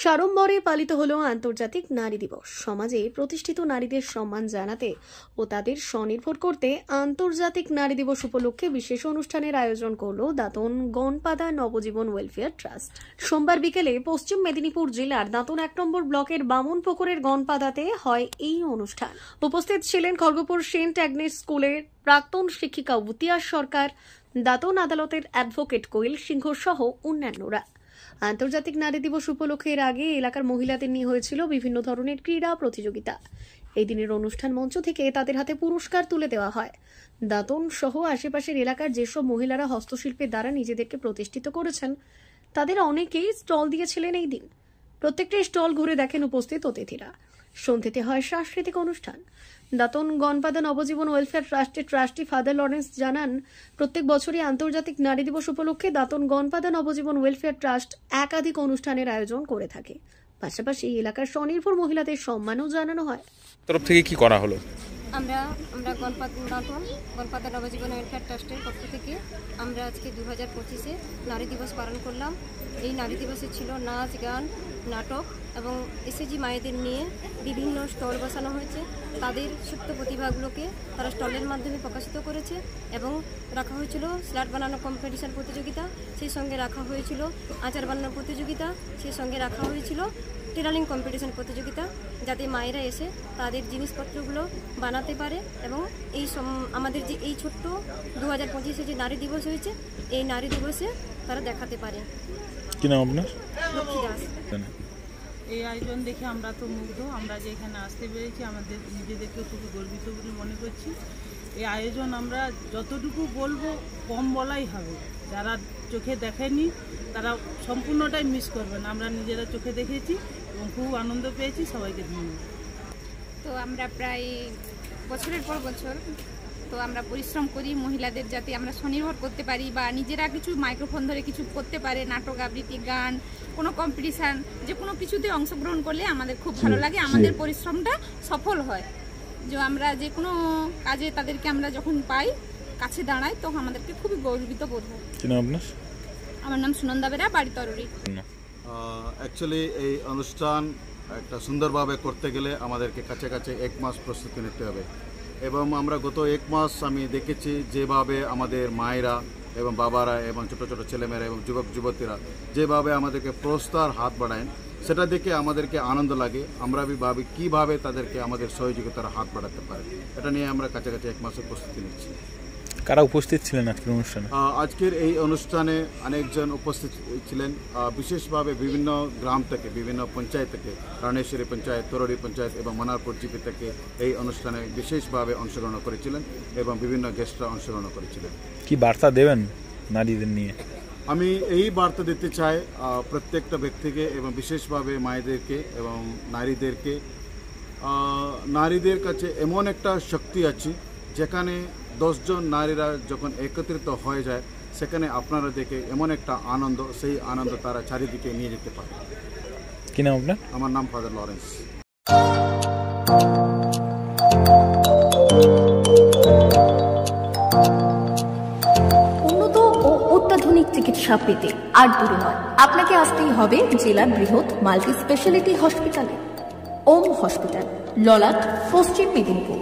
সাড়ম্বরে পালিত হলো আন্তর্জাতিক নারী দিবস। সমাজে প্রতিষ্ঠিত নারীদের সম্মান জানাতে ও তাদের স্বনির্ভর করতে আন্তর্জাতিক নারী দিবস উপলক্ষে বিশেষ অনুষ্ঠানের আয়োজন করল দাঁতন গণপাদা নবজীবন ওয়েলফেয়ার ট্রাস্ট। সোমবার বিকেলে পশ্চিম মেদিনীপুর জেলার দাঁতন ১ নম্বর ব্লকের বামুনপুকুরের গণপাদাতে হয় এই অনুষ্ঠান। উপস্থিত ছিলেন খড়গপুর সেন্ট অ্যাগনেস স্কুলের প্রাক্তন শিক্ষিকা উতিয়াস সরকার, দাঁতন আদালতের অ্যাডভোকেট কোয়েল সিংহ সহ অন্যান্যরা। আন্তর্জাতিক নারী দিবস উপলক্ষে এর আগে এলাকার মহিলাদের নিয়ে হয়েছিল বিভিন্ন ধরনের ক্রীড়া প্রতিযোগিতা। এই দিনের অনুষ্ঠান মঞ্চ থেকে তাদের হাতে পুরস্কার তুলে দেওয়া হয়। দাঁতন সহ আশেপাশের এলাকার যেসব মহিলারা হস্তশিল্পের দ্বারা নিজেদেরকে প্রতিষ্ঠিত করেছেন তাদের অনেকেই স্টল দিয়েছিলেন এই দিন। প্রত্যেকটা স্টল ঘুরে দেখেন উপস্থিত অতিথিরা। সন্ধ্যেতে হয় সাংস্কৃতিক অনুষ্ঠান। দাঁতন গণপাদা নবজীবন ওয়েলফেয়ার ট্রাস্টের ট্রাস্টি ফাদার লরেন্স জানান, প্রত্যেক বছরই আন্তর্জাতিক নারী দিবস উপলক্ষে দাঁতন গণপাদা নবজীবন ওয়েলফেয়ার ট্রাস্ট একাধিক অনুষ্ঠানের আয়োজন করে থাকে। পাশাপাশি এলাকার স্বনির্ভর মহিলাদের সম্মানও জানানো হয়। তরফ থেকে কি করা হলো? আমরা গণপাদা নবজীবন ওয়েলফেয়ার ট্রাস্টের পক্ষ থেকে আমরা আজকে 2025-এ নারী দিবস পালন করলাম। এই নারী দিবসে ছিল নাচ, গান, নাটক এবং এসএজি মায়েদের নিয়ে বিভিন্ন স্টল বসানো হয়েছে। তাদের সুপ্ত প্রতিভাগুলোকে তারা স্টলের মাধ্যমে প্রকাশিত করেছে এবং রাখা হয়েছিল স্লাট বানানো কম্পিটিশন প্রতিযোগিতা, সেই সঙ্গে রাখা হয়েছিল আচার বানানোর প্রতিযোগিতা, সেই সঙ্গে রাখা হয়েছিল টেলারিং কম্পিটিশন প্রতিযোগিতা, যাতে মায়েরা এসে তাদের জিনিসপত্রগুলো বানাতে পারে এবং আমাদের যে এই ছোট্ট 2025-এ যে নারী দিবস হয়েছে এই নারী দিবসে তারা দেখাতে পারে। কি নাম আপনার? লক্ষ্মী দাস। এই আয়োজন দেখে আমরা তো মুগ্ধ। আমরা যে এখানে আসতে পেরেছি আমাদের নিজেদেরকে খুবই গর্বিত বলে মনে করছি। এই আয়োজন আমরা যতটুকু বলবো কম বলাই হবে। যারা চোখে দেখেনি তারা সম্পূর্ণটাই মিস করবেন। আমরা নিজেরা চোখে দেখেছি এবং খুব আনন্দ পেয়েছি। সবাইকে ধন্যবাদ। তো আমরা প্রায় বছরের পর বছর আমরা পরিশ্রম করি মহিলাদের যাতে আমরা স্বনির্ভর করতে পারি বা নিজেরা কিছু মাইক্রোফোন ধরে কিছু করতে পারে, নাটক, আবৃত্তি, গান, কোনো কম্পিটিশান, যে কোনো কিছুতে অংশগ্রহণ করলে আমাদের খুব ভালো লাগে, আমাদের পরিশ্রমটা সফল হয়। যে আমরা যে কোনো কাজে তাদেরকে আমরা যখন পাই, কাছে দাঁড়াই, তখন আমাদেরকে খুবই গর্বিত বোধ হয়। আমার নাম সুনন্দা বেরা, বাড়ি তরুরি। অ্যাকচুয়ালি এই অনুষ্ঠান একটা সুন্দরভাবে করতে গেলে আমাদেরকে কাছে কাছে 1 মাস প্রস্তুতি নিতে হবে এবং আমরা গত 1 মাস আমি দেখেছি যেভাবে আমাদের মায়েরা এবং বাবারা এবং ছোটো ছোটো ছেলেমেয়েরা এবং যুবক যুবতীরা যেভাবে আমাদেরকে প্রস্তার হাত বাড়ায়, সেটা দেখে আমাদেরকে আনন্দ লাগে। আমরা ভাবি কীভাবে তাদেরকে আমাদের সহযোগিতার হাত বাড়াতে পারে। এটা নিয়ে আমরা কাছাকাছি 1 মাসের প্রস্তুতি নিচ্ছি। কারা উপস্থিত ছিলেন আজকের অনুষ্ঠানে? আজকের এই অনুষ্ঠানে অনেকজন উপস্থিত ছিলেন, বিশেষভাবে বিভিন্ন গ্রাম থেকে, বিভিন্ন পঞ্চায়েত থেকে, রানেশ্বরী পঞ্চায়েত, তরুরি পঞ্চায়েত এবং মানারপুর জিপি থেকে এই অনুষ্ঠানে বিশেষভাবে অংশগ্রহণ করেছিলেন এবং বিভিন্ন গেস্টরা অংশগ্রহণ করেছিলেন। কি বার্তা দেবেন নারীদের নিয়ে? আমি এই বার্তা দিতে চাই প্রত্যেকটা ব্যক্তিকে এবং বিশেষভাবে মায়েদেরকে এবং নারীদের কাছে এমন একটা শক্তি আছে যেখানে 10 জন নারীরা যখন একত্রিত হয়ে যায় সেখানে আপনারা দেখে এমন একটা আনন্দ, সেই আনন্দ তারা চারিদিকে নিয়ে যেতে পারে। কি নাম আপনার? আমার নাম ফাদার লরেন্স। উন্নত ও অত্যাধুনিক চিকিৎসা পেতে আর দূরে নয়, আপনাকে আসতেই হবে জেলার বৃহৎ মাল্টি স্পেশালিটি হসপিটালে। ওম হসপিটাল, ললাট, পশ্চিম মেদিনীপুর।